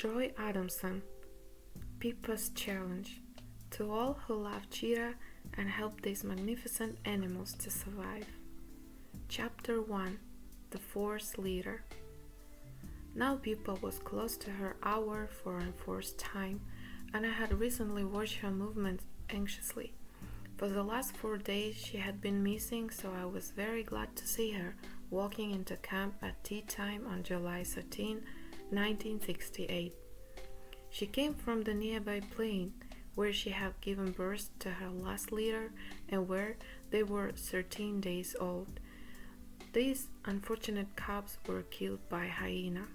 Joy Adamson, Pippa's Challenge. To all who love cheetah and help these magnificent animals to survive. Chapter 1. The Force Leader. Now Pippa was close to her hour for enforced time, and I had recently watched her movements anxiously. For the last 4 days she had been missing, so I was very glad to see her walking into camp at tea time on July 13, 1968. She came from the nearby plain, where she had given birth to her last litter and where they were 13 days old. These unfortunate cubs were killed by hyena.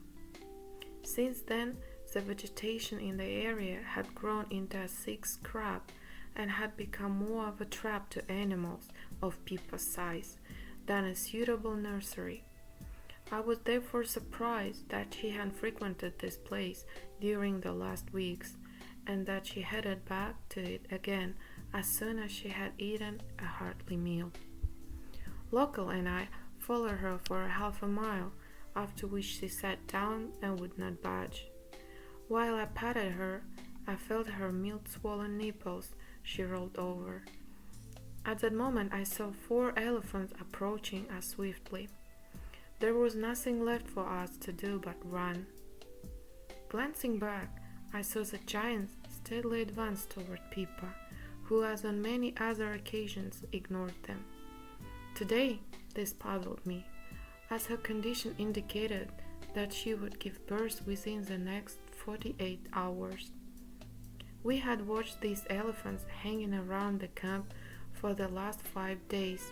Since then, the vegetation in the area had grown into a thick scrub and had become more of a trap to animals of Pippa's size than a suitable nursery. I was therefore surprised that she had frequented this place during the last weeks, and that she headed back to it again as soon as she had eaten a hearty meal. Local and I followed her for half a mile, after which she sat down and would not budge. While I patted her, I felt her milk-swollen nipples. She rolled over. At that moment I saw 4 elephants approaching us swiftly. There was nothing left for us to do but run. Glancing back, I saw the giants steadily advance toward Pippa, who, as on many other occasions, ignored them. Today, this puzzled me, as her condition indicated that she would give birth within the next 48 hours. We had watched these elephants hanging around the camp for the last 5 days,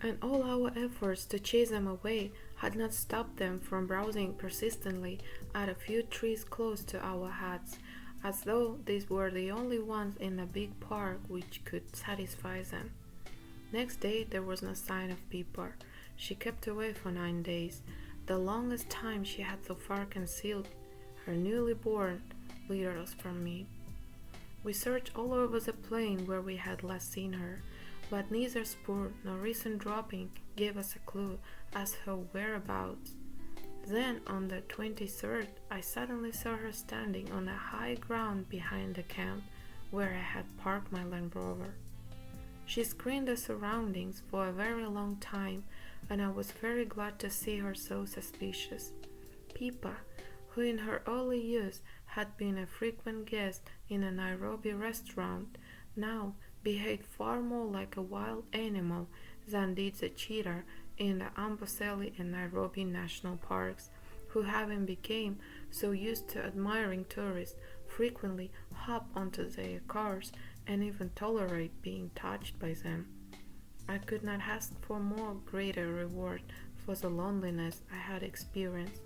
and all our efforts to chase them away had not stopped them from browsing persistently at a few trees close to our huts, as though these were the only ones in the big park which could satisfy them. Next day there was no sign of Pippa. She kept away for 9 days, the longest time she had so far concealed her newly born litters from me. We searched all over the plain where we had last seen her, but neither spoor nor recent dropping gave us a clue as to her whereabouts. Then, on the 23rd, I suddenly saw her standing on a high ground behind the camp where I had parked my Land Rover. She screened the surroundings for a very long time, and I was very glad to see her so suspicious. Pippa, who in her early years had been a frequent guest in a Nairobi restaurant, now behaved far more like a wild animal than did the cheetah in the Amboseli and Nairobi national parks, who, having become so used to admiring tourists, frequently hop onto their cars and even tolerate being touched by them. I could not ask for more greater reward for the loneliness I had experienced,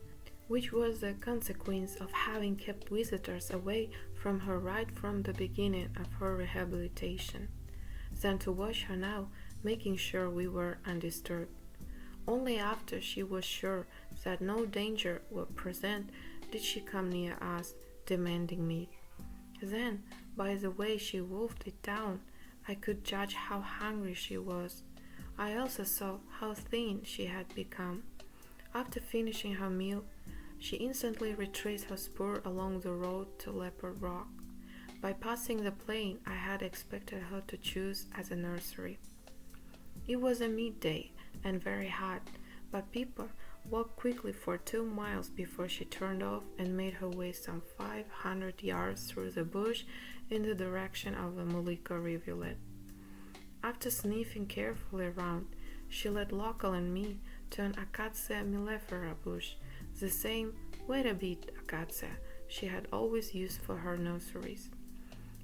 which was the consequence of having kept visitors away from her right from the beginning of her rehabilitation, than to watch her now, making sure we were undisturbed. Only after she was sure that no danger would present did she come near us, demanding meat. Then, by the way she wolfed it down, I could judge how hungry she was. I also saw how thin she had become. After finishing her meal, she instantly retraced her spoor along the road to Leopard Rock. By passing the plain I had expected her to choose as a nursery. It was a midday and very hot, but Pippa walked quickly for 2 miles before she turned off and made her way some 500 yards through the bush in the direction of the Mulika rivulet. After sniffing carefully around, she led Local and me to an Acacia mellifera bush, the same wait a bit acacia she had always used for her nurseries.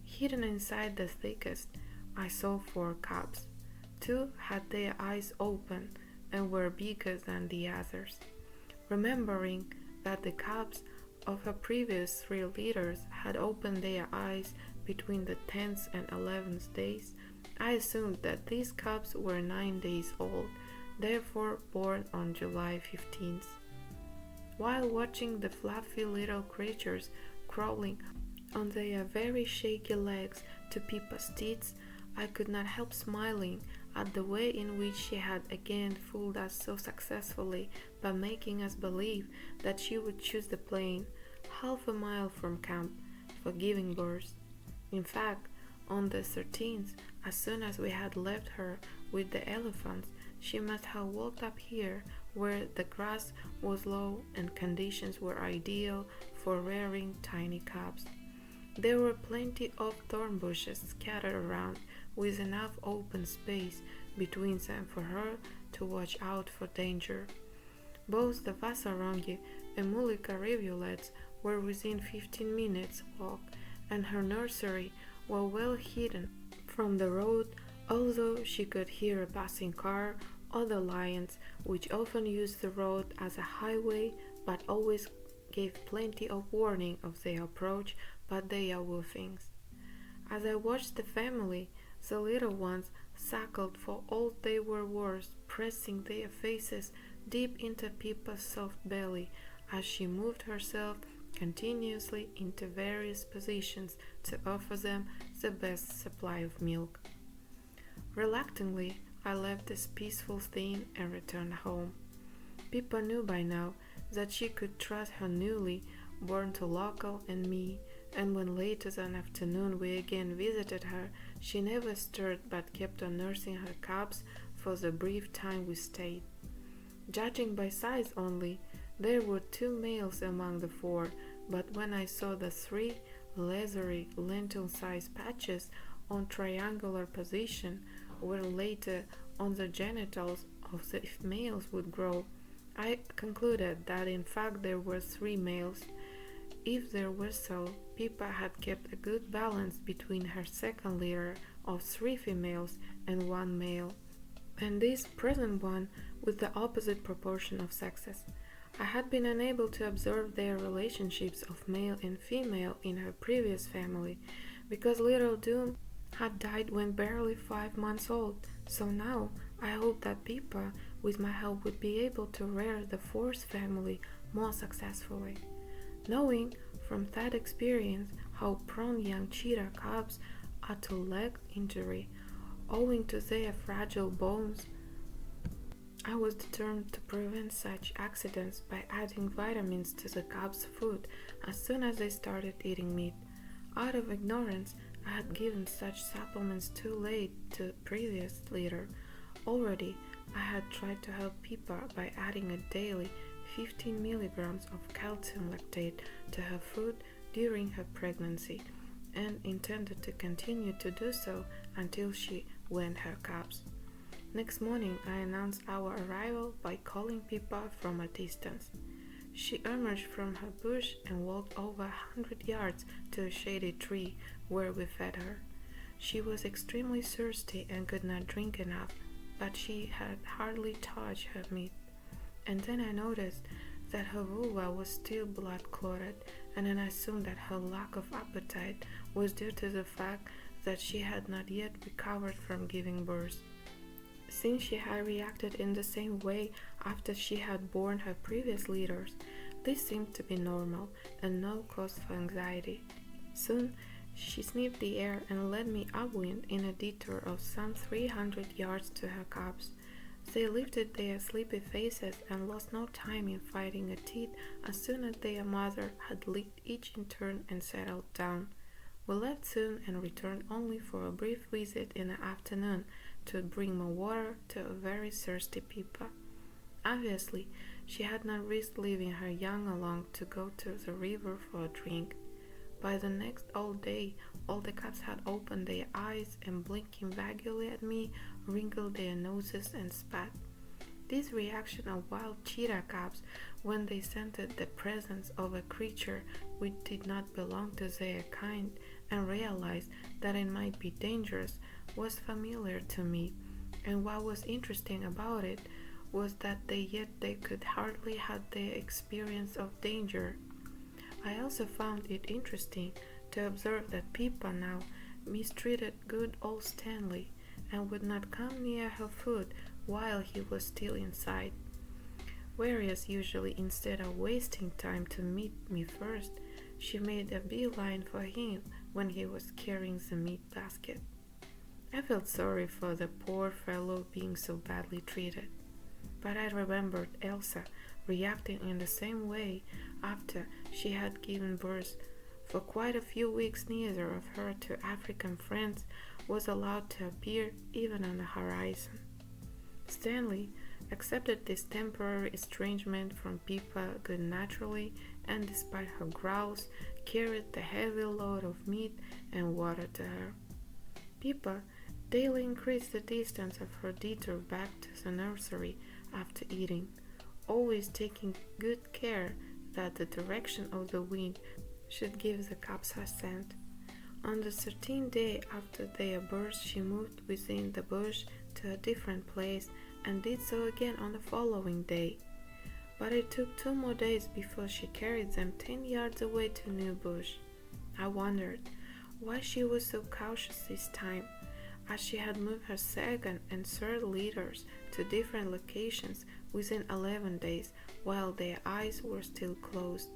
Hidden inside the thickest, I saw 4 cubs. 2 had their eyes open and were bigger than the others. Remembering that the cubs of her previous 3 litters had opened their eyes between the 10th and 11th days, I assumed that these cubs were 9 days old, therefore born on July 15th. While watching the fluffy little creatures crawling on their very shaky legs to Pippa's teats, I could not help smiling at the way in which she had again fooled us so successfully by making us believe that she would choose the plain, half a mile from camp for giving birth. In fact, on the 13th, as soon as we had left her with the elephants, she must have walked up here where the grass was low and conditions were ideal for rearing tiny cubs. There were plenty of thorn bushes scattered around, with enough open space between them for her to watch out for danger. Both the Vasarongi and Mulika rivulets were within 15 minutes' walk, and her nursery was well hidden from the road, although she could hear a passing car or the lions, which often used the road as a highway but always gave plenty of warning of their approach by their woofings. As I watched the family, the little ones suckled for all they were worth, pressing their faces deep into Pippa's soft belly as she moved herself continuously into various positions to offer them the best supply of milk. Reluctantly, I left this peaceful scene and returned home. Pippa knew by now that she could trust her newly born to Local and me, and when later that afternoon we again visited her, she never stirred but kept on nursing her cubs for the brief time we stayed. Judging by size only, there were 2 males among the 4, but when I saw the 3 leathery lentil-sized patches on triangular position, where later on the genitals of the males would grow, I concluded that in fact there were 3 males. If there were so, Pippa had kept a good balance between her second litter of 3 females and 1 male, and this present one with the opposite proportion of sexes. I had been unable to observe their relationships of male and female in her previous family, because little Doom had died when barely 5 months old, so now I hoped that Pippa, with my help, would be able to rear the 4th family more successfully. Knowing from that experience how prone young cheetah cubs are to leg injury, owing to their fragile bones, I was determined to prevent such accidents by adding vitamins to the cubs' food as soon as they started eating meat. Out of ignorance, I had given such supplements too late to the previous litter. Already, I had tried to help Pippa by adding a daily 15 milligrams of calcium lactate to her food during her pregnancy, and intended to continue to do so until she weaned her cubs. Next morning, I announced our arrival by calling Pippa from a distance. She emerged from her bush and walked over 100 yards to a shady tree where we fed her. She was extremely thirsty and could not drink enough, but she had hardly touched her meat. And then I noticed that her vulva was still blood-clotted, and then I assumed that her lack of appetite was due to the fact that she had not yet recovered from giving birth. Since she had reacted in the same way after she had borne her previous litters, this seemed to be normal and no cause for anxiety. Soon, she sniffed the air and led me upwind in a detour of some 300 yards to her cubs. They lifted their sleepy faces and lost no time in fighting a teeth as soon as their mother had licked each in turn and settled down. We left soon and returned only for a brief visit in the afternoon to bring more water to a very thirsty Pippa. Obviously, she had not risked leaving her young alone to go to the river for a drink. By the next all day, all the cubs had opened their eyes and, blinking vaguely at me, wrinkled their noses and spat. This reaction of wild cheetah cubs when they scented the presence of a creature which did not belong to their kind and realized that it might be dangerous was familiar to me, and what was interesting about it was that they could hardly have their experience of danger. I also found it interesting to observe that Pippa now mistreated good old Stanley and would not come near her food while he was still inside. Whereas usually, instead of wasting time to meet me first, she made a beeline for him when he was carrying the meat basket. I felt sorry for the poor fellow being so badly treated, but I remembered Elsa reacting in the same way after she had given birth. For quite a few weeks, neither of her two African friends was allowed to appear even on the horizon. Stanley accepted this temporary estrangement from Pippa good naturally, and despite her growls, carried the heavy load of meat and water to her. Pippa daily increased the distance of her detour back to the nursery after eating, always taking good care that the direction of the wind should give the cubs her scent. On the 13th day after their birth, she moved within the bush to a different place and did so again on the following day. But it took 2 more days before she carried them 10 yards away to a new bush. I wondered why she was so cautious this time, as she had moved her second and third litters to different locations within 11 days while their eyes were still closed.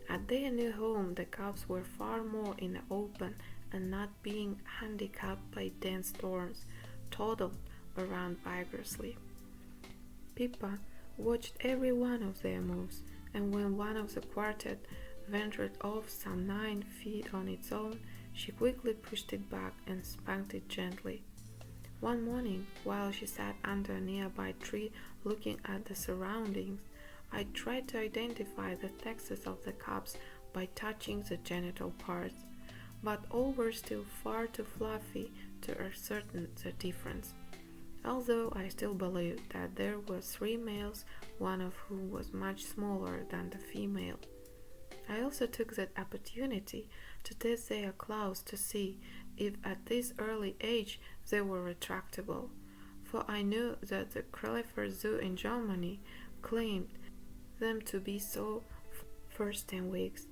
At their new home, the cubs were far more in the open and not being handicapped by dense storms, toddled around vigorously. Pippa watched every one of their moves, and when one of the quartet ventured off some 9 feet on its own, she quickly pushed it back and spanked it gently. One morning, while she sat under a nearby tree looking at the surroundings, I tried to identify the sexes of the cubs by touching the genital parts, but all were still far too fluffy to ascertain the difference, although I still believed that there were 3 males, one of whom was much smaller than the female. I also took that opportunity to test their claws to see if at this early age they were retractable, for I knew that the Krallifer Zoo in Germany claimed them to be so first 10 weeks.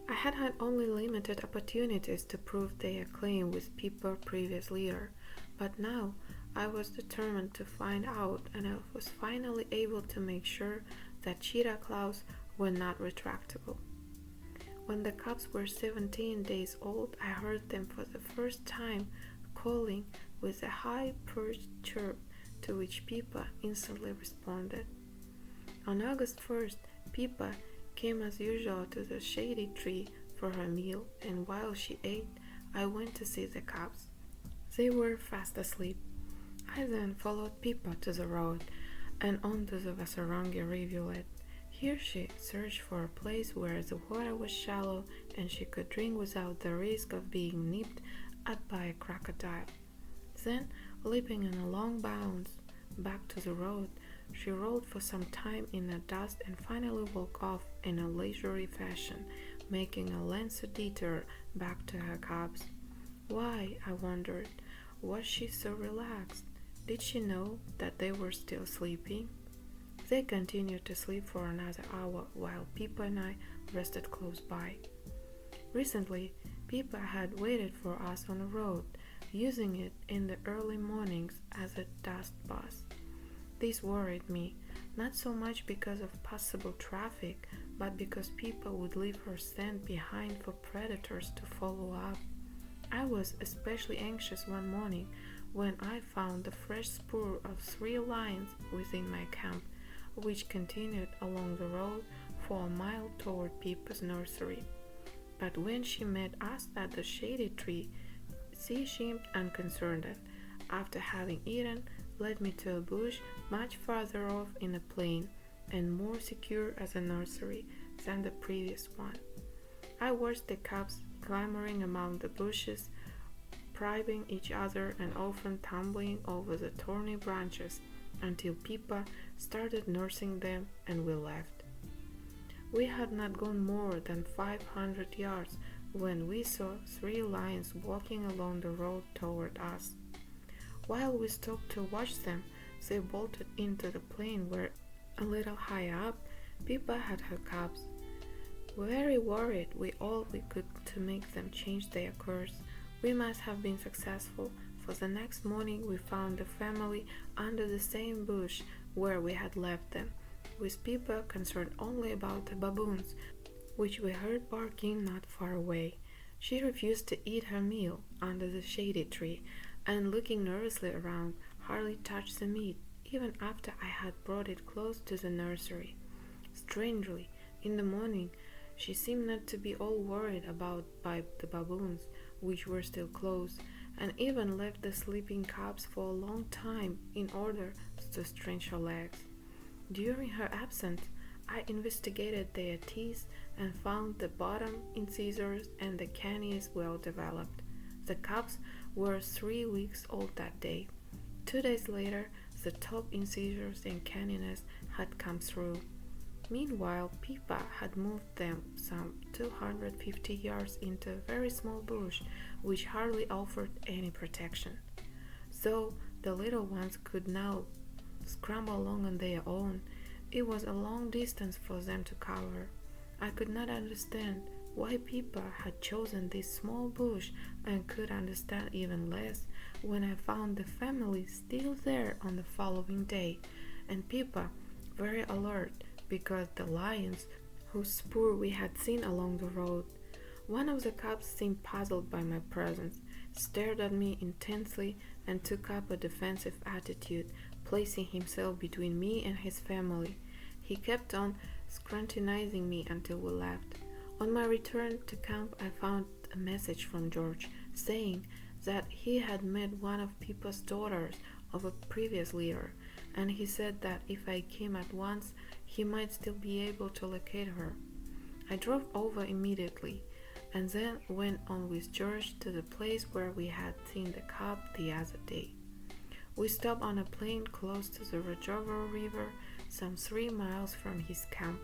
I had had only limited opportunities to prove their claim with Pippa's previous leader, but now I was determined to find out, and I was finally able to make sure that cheetah claws were not retractable. When the cubs were 17 days old, I heard them for the first time calling with a high-pitched chirp to which Pippa instantly responded. On August 1st, Pippa came as usual to the shady tree for her meal, and while she ate, I went to see the cubs. They were fast asleep. I then followed Pippa to the road and onto the Vasarangi rivulet. Here she searched for a place where the water was shallow and she could drink without the risk of being nipped at by a crocodile. Then, leaping in a long bounds back to the road, she rolled for some time in the dust and finally walked off in a leisurely fashion, making a lengthy detour back to her cubs. Why, I wondered, was she so relaxed? Did she know that they were still sleeping? They continued to sleep for another hour while Pippa and I rested close by. Recently, Pippa had waited for us on the road, using it in the early mornings as a dust bus. This worried me, not so much because of possible traffic, but because Pippa would leave her scent behind for predators to follow up. I was especially anxious one morning when I found the fresh spoor of 3 lions within my camp, which continued along the road for a mile toward Pippa's nursery. But when she met us at the shady tree, she seemed unconcerned, after having eaten, led me to a bush much farther off in the plain and more secure as a nursery than the previous one. I watched the cubs clambering among the bushes, prying each other and often tumbling over the thorny branches until Pippa started nursing them and we left. We had not gone more than 500 yards when we saw 3 lions walking along the road toward us. While we stopped to watch them, they bolted into the plain where, a little higher up, Pippa had her cubs. Very worried, we all we could to make them change their course. We must have been successful, for the next morning we found the family under the same bush where we had left them, with Pippa concerned only about the baboons, which we heard barking not far away. She refused to eat her meal under the shady tree, and looking nervously around, hardly touched the meat, even after I had brought it close to the nursery. Strangely, in the morning, she seemed not to be all worried about by the baboons, which were still closed, and even left the sleeping cubs for a long time in order to stretch her legs. During her absence, I investigated their teeth and found the bottom incisors and the canines well developed. The cubs were 3 weeks old that day. 2 days later, the top incisors and canines had come through. Meanwhile, Pippa had moved them some 250 yards into a very small bush, which hardly offered any protection. So the little ones could now scramble along on their own. It was a long distance for them to cover. I could not understand why Pippa had chosen this small bush, and could understand even less when I found the family still there on the following day, and Pippa very alert because the lions whose spoor we had seen along the road. One of the cubs seemed puzzled by my presence, stared at me intensely, and took up a defensive attitude, placing himself between me and his family. He kept on scrutinizing me until we left. On my return to camp, I found a message from George saying that he had met one of Pippa's daughters of a previous leader, and he said that if I came at once, he might still be able to locate her. I drove over immediately, and then went on with George to the place where we had seen the cub the other day. We stopped on a plain close to the Rojovo River, some 3 miles from his camp.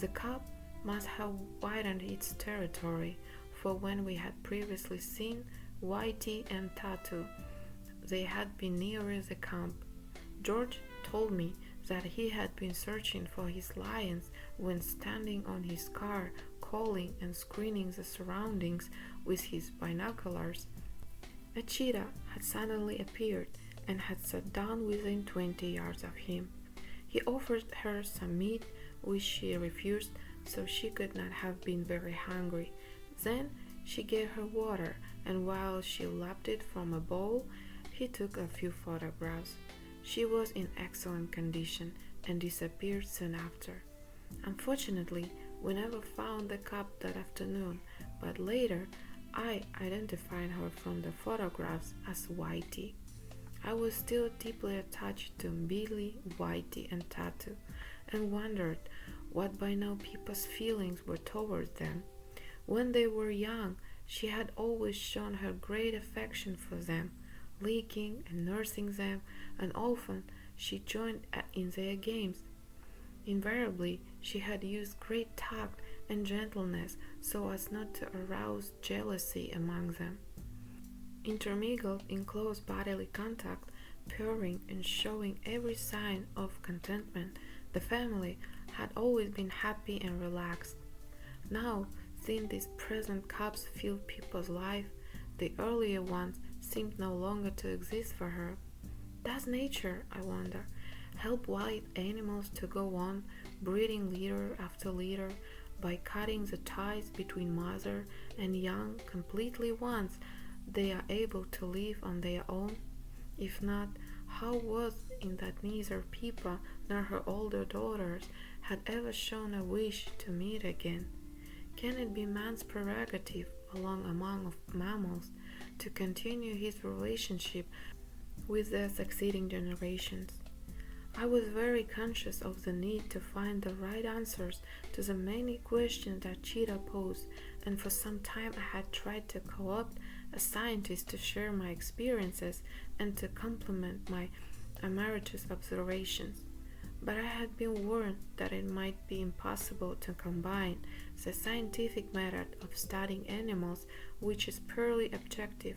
The cub must have widened its territory, for when we had previously seen Whitey and Tatu, they had been nearer the camp. George told me that he had been searching for his lions when standing on his car, calling and screening the surroundings with his binoculars. A cheetah had suddenly appeared and had sat down within 20 yards of him. He offered her some meat, which she refused, so she could not have been very hungry. Then she gave her water, and while she lapped it from a bowl, he took a few photographs. She was in excellent condition and disappeared soon after. Unfortunately, we never found the cub that afternoon, but later I identified her from the photographs as Whitey. I was still deeply attached to Billy, Whitey, and Tatu, and wondered what by now Pippa's feelings were toward them. When they were young, she had always shown her great affection for them, licking and nursing them, and often she joined in their games. Invariably, she had used great tact and gentleness so as not to arouse jealousy among them. Intermingled in close bodily contact, purring and showing every sign of contentment, the family had always been happy and relaxed. Now, seeing these present cubs fill Pippa's life, the earlier ones seemed no longer to exist for her. Does nature, I wonder, help wild animals to go on, breeding litter after litter, by cutting the ties between mother and young completely once they are able to live on their own? If not, how was it that neither Pippa nor her older daughters had ever shown a wish to meet again? Can it be man's prerogative, among mammals, to continue his relationship with their succeeding generations? I was very conscious of the need to find the right answers to the many questions that Cheetah posed, and for some time I had tried to co-opt a scientist to share my experiences and to complement my emeritus observations. But I had been warned that it might be impossible to combine the scientific method of studying animals, which is purely objective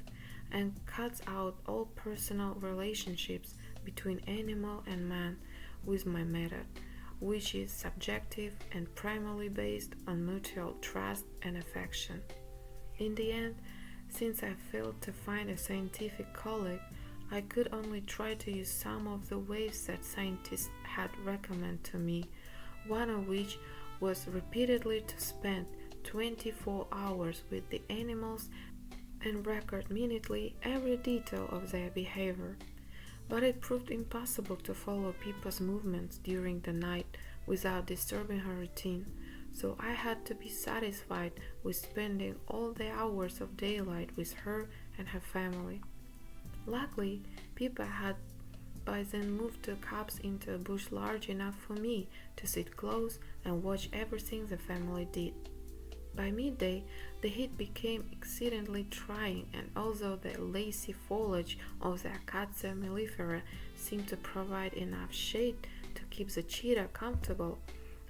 and cuts out all personal relationships between animal and man, with my method, which is subjective and primarily based on mutual trust and affection. In the end, since I failed to find a scientific colleague, I could only try to use some of the ways that scientists had recommended to me, one of which was repeatedly to spend 24 hours with the animals and record minutely every detail of their behavior. But it proved impossible to follow Pippa's movements during the night, without disturbing her routine, so I had to be satisfied with spending all the hours of daylight with her and her family. Luckily, Pippa had by then moved the cubs into a bush large enough for me to sit close and watch everything the family did. By midday, the heat became exceedingly trying, and although the lacy foliage of the Acacia mellifera seemed to provide enough shade to keep the cheetah comfortable,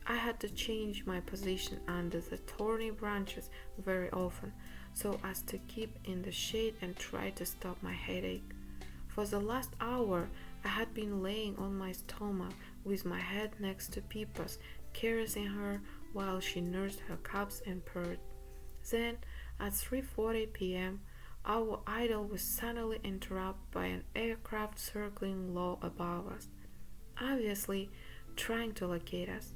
I had to change my position under the thorny branches very often, so as to keep in the shade and try to stop my headache. For the last hour, I had been laying on my stomach with my head next to Pippa's, caressing her while she nursed her cubs and purred. Then, at 3:40 p.m., our idyll was suddenly interrupted by an aircraft circling low above us, obviously trying to locate us.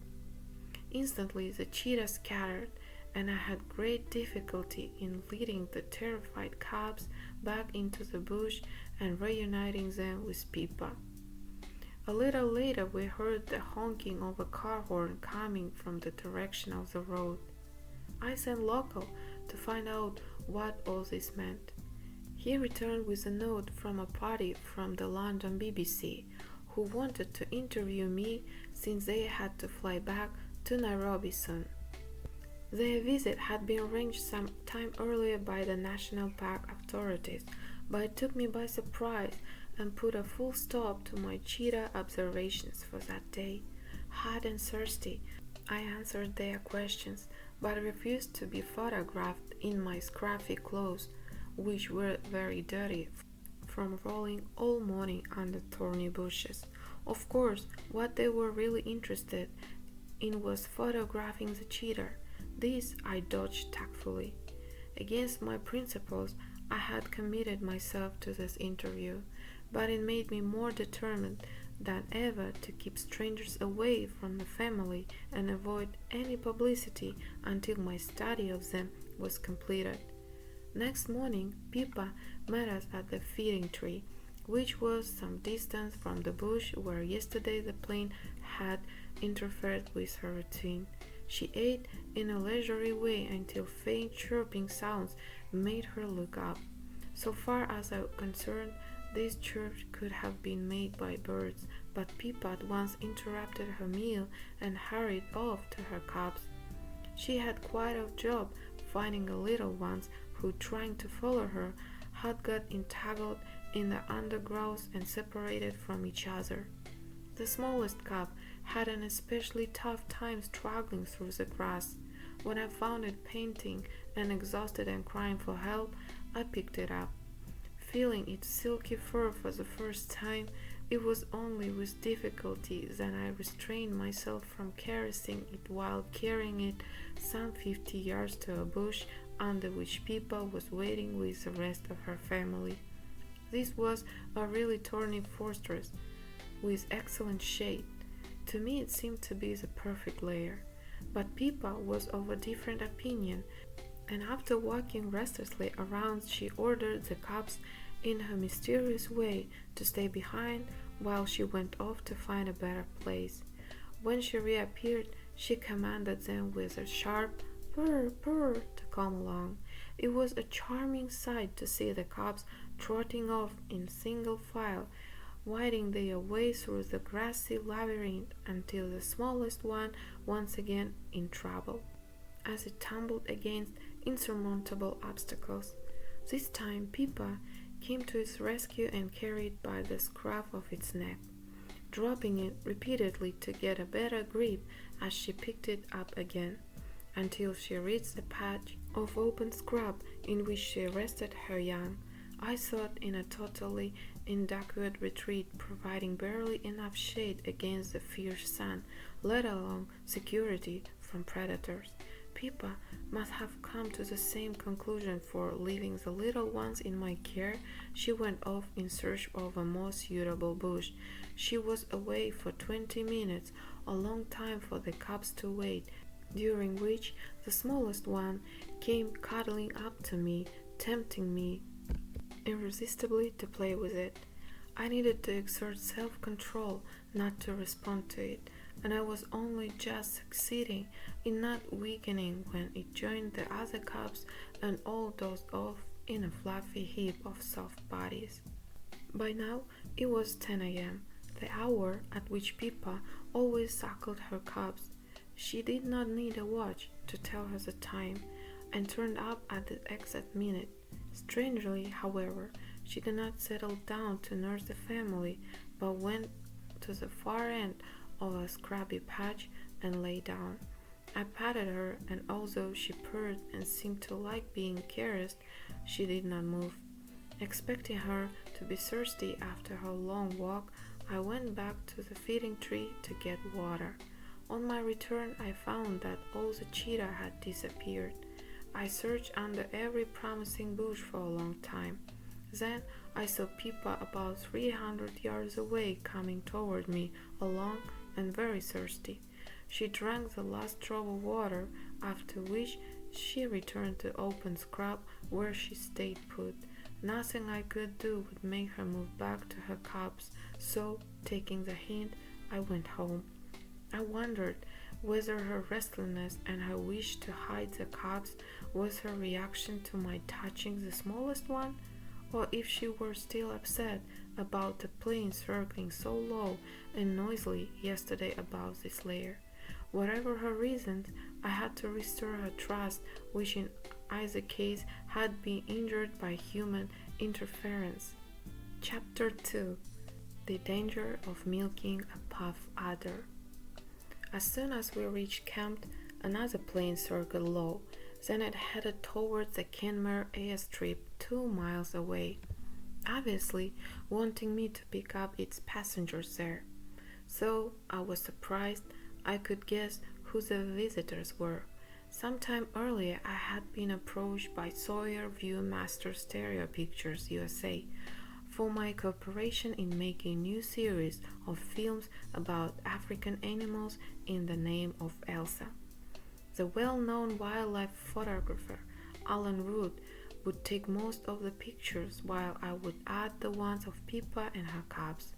Instantly, the cheetahs scattered, and I had great difficulty in leading the terrified cubs back into the bush and reuniting them with Pippa. A little later, we heard the honking of a car horn coming from the direction of the road. I sent Local to find out what all this meant. He returned with a note from a party from the London BBC, who wanted to interview me since they had to fly back to Nairobi soon. Their visit had been arranged some time earlier by the National Park authorities, but it took me by surprise and put a full stop to my cheetah observations for that day. Hot and thirsty, I answered their questions, but refused to be photographed in my scruffy clothes, which were very dirty from rolling all morning under thorny bushes. Of course, what they were really interested in was photographing the cheetah. This I dodged tactfully. Against my principles, I had committed myself to this interview, but it made me more determined than ever to keep strangers away from the family and avoid any publicity until my study of them was completed. Next morning, Pippa met us at the feeding tree, which was some distance from the bush where yesterday the plane had interfered with her routine. She ate in a leisurely way until faint chirping sounds made her look up. So far as I was concerned, these chirps could have been made by birds, but Pippa at once interrupted her meal and hurried off to her cubs. She had quite a job finding the little ones who, trying to follow her, had got entangled in the undergrowth and separated from each other. The smallest cub had an especially tough time struggling through the grass. When I found it panting and exhausted and crying for help, I picked it up. Feeling its silky fur for the first time, it was only with difficulty that I restrained myself from caressing it while carrying it some 50 yards to a bush under which Pippa was waiting with the rest of her family. This was a really thorny fortress with excellent shade. To me it seemed to be the perfect lair, but Pippa was of a different opinion, and after walking restlessly around she ordered the cubs in her mysterious way to stay behind while she went off to find a better place. When she reappeared, she commanded them with a sharp purr purr to come along. It was a charming sight to see the cubs trotting off in single file, winding their way through the grassy labyrinth until the smallest one once again in trouble, as it tumbled against insurmountable obstacles. This time Pippa came to its rescue and carried it by the scruff of its neck, dropping it repeatedly to get a better grip as she picked it up again, until she reached a patch of open scrub in which she rested her young. I thought in a totally inadequate retreat, providing barely enough shade against the fierce sun, let alone security from predators. Pippa must have come to the same conclusion, for leaving the little ones in my care, she went off in search of a more suitable bush. She was away for 20 minutes, a long time for the cubs to wait, during which the smallest one came cuddling up to me, tempting me irresistibly to play with it. I needed to exert self-control not to respond to it, and I was only just succeeding in not weakening when it joined the other cubs and all dozed off in a fluffy heap of soft bodies. By now it was 10 a.m., the hour at which Pippa always suckled her cubs. She did not need a watch to tell her the time, and turned up at the exact minute. Strangely, however, she did not settle down to nurse the family, but went to the far end of a scrubby patch and lay down. I patted her, and although she purred and seemed to like being caressed, she did not move. Expecting her to be thirsty after her long walk, I went back to the feeding tree to get water. On my return, I found that all the cheetah had disappeared. I searched under every promising bush for a long time. Then I saw Pippa about 300 yards away coming toward me, alone and very thirsty. She drank the last drop of water, after which she returned to open scrub where she stayed put. Nothing I could do would make her move back to her cubs, so, taking the hint, I went home. I wondered whether her restlessness and her wish to hide the cubs was her reaction to my touching the smallest one, or if she were still upset about the plane circling so low and noisily yesterday above this lair. Whatever her reasons, I had to restore her trust, which in either case had been injured by human interference. Chapter 2. The Danger of Milking a Puff Adder. As soon as we reached camp, another plane circled low. Then it headed towards the Kenmare airstrip 2 miles away, obviously wanting me to pick up its passengers there. So I was surprised I could guess who the visitors were. Sometime earlier I had been approached by Sawyer Viewmaster Stereo Pictures USA for my cooperation in making a new series of films about African animals in the name of Elsa. The well-known wildlife photographer Alan Root would take most of the pictures while I would add the ones of Pippa and her cubs.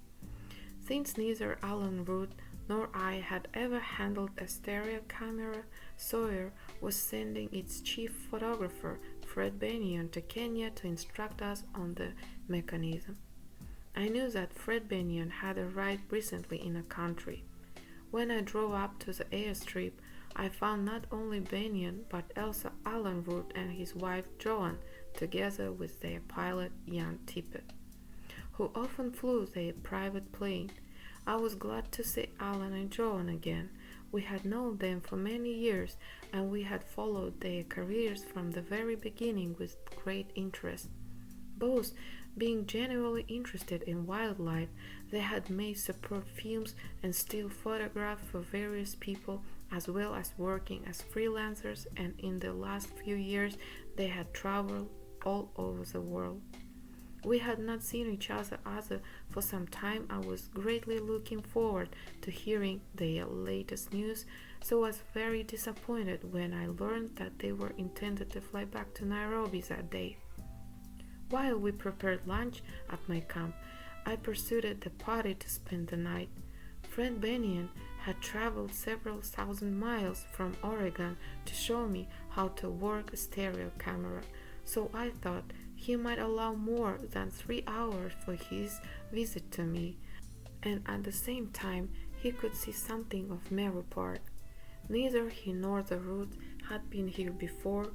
Since neither Alan Root nor I had ever handled a stereo camera, Sawyer was sending its chief photographer, Fred Bennion, to Kenya to instruct us on the mechanism. I knew that Fred Bennion had arrived recently in the country. When I drove up to the airstrip, I found not only Bennion but also Alan Root and his wife Joan, together with their pilot Jan Tippett, who often flew their private plane. I was glad to see Alan and Joan again. We had known them for many years, and we had followed their careers from the very beginning with great interest. Both being genuinely interested in wildlife, they had made superb films and still photographs for various people, as well as working as freelancers, and in the last few years they had traveled all over the world. We had not seen each other for some time. I was greatly looking forward to hearing their latest news, so I was very disappointed when I learned that they were intended to fly back to Nairobi that day. While we prepared lunch at my camp, I persuaded the party to spend the night. Fred Bennion had traveled several thousand miles from Oregon to show me how to work a stereo camera, so I thought he might allow more than 3 hours for his visit to me, and at the same time he could see something of Meru Park. Neither he nor the Roots had been here before,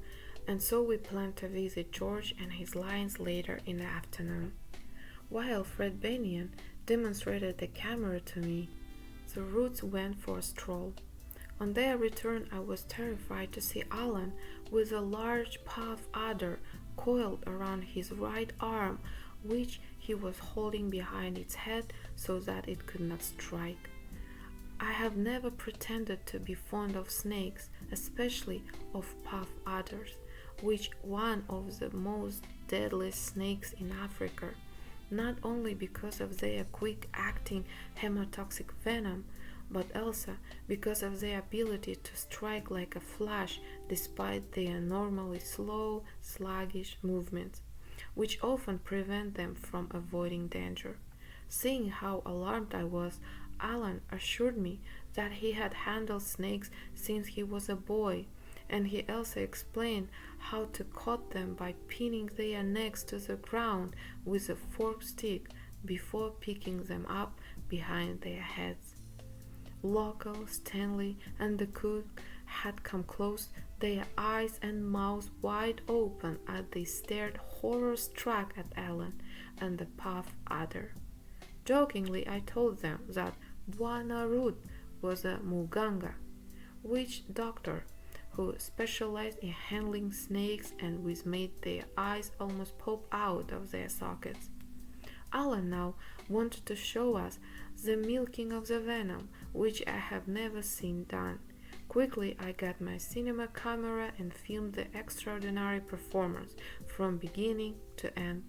and so we planned to visit George and his lions later in the afternoon. While Fred Bennion demonstrated the camera to me, the Roots went for a stroll. On their return, I was terrified to see Alan with a large puff adder coiled around his right arm, which he was holding behind its head so that it could not strike. I have never pretended to be fond of snakes, especially of puff adders, which one of the most deadliest snakes in Africa, not only because of their quick-acting hemotoxic venom, but also because of their ability to strike like a flash despite their normally slow, sluggish movements, which often prevent them from avoiding danger. Seeing how alarmed I was, Alan assured me that he had handled snakes since he was a boy, and he also explained how to cut them by pinning their necks to the ground with a forked stick before picking them up behind their heads. Local, Stanley, and the cook had come close, their eyes and mouths wide open as they stared horror-struck at Ellen and the puff adder. Jokingly, I told them that Buana Root was a muganga, witch doctor who specialized in handling snakes and which made their eyes almost pop out of their sockets. Alan now wanted to show us the milking of the venom, which I have never seen done. Quickly, I got my cinema camera and filmed the extraordinary performance from beginning to end.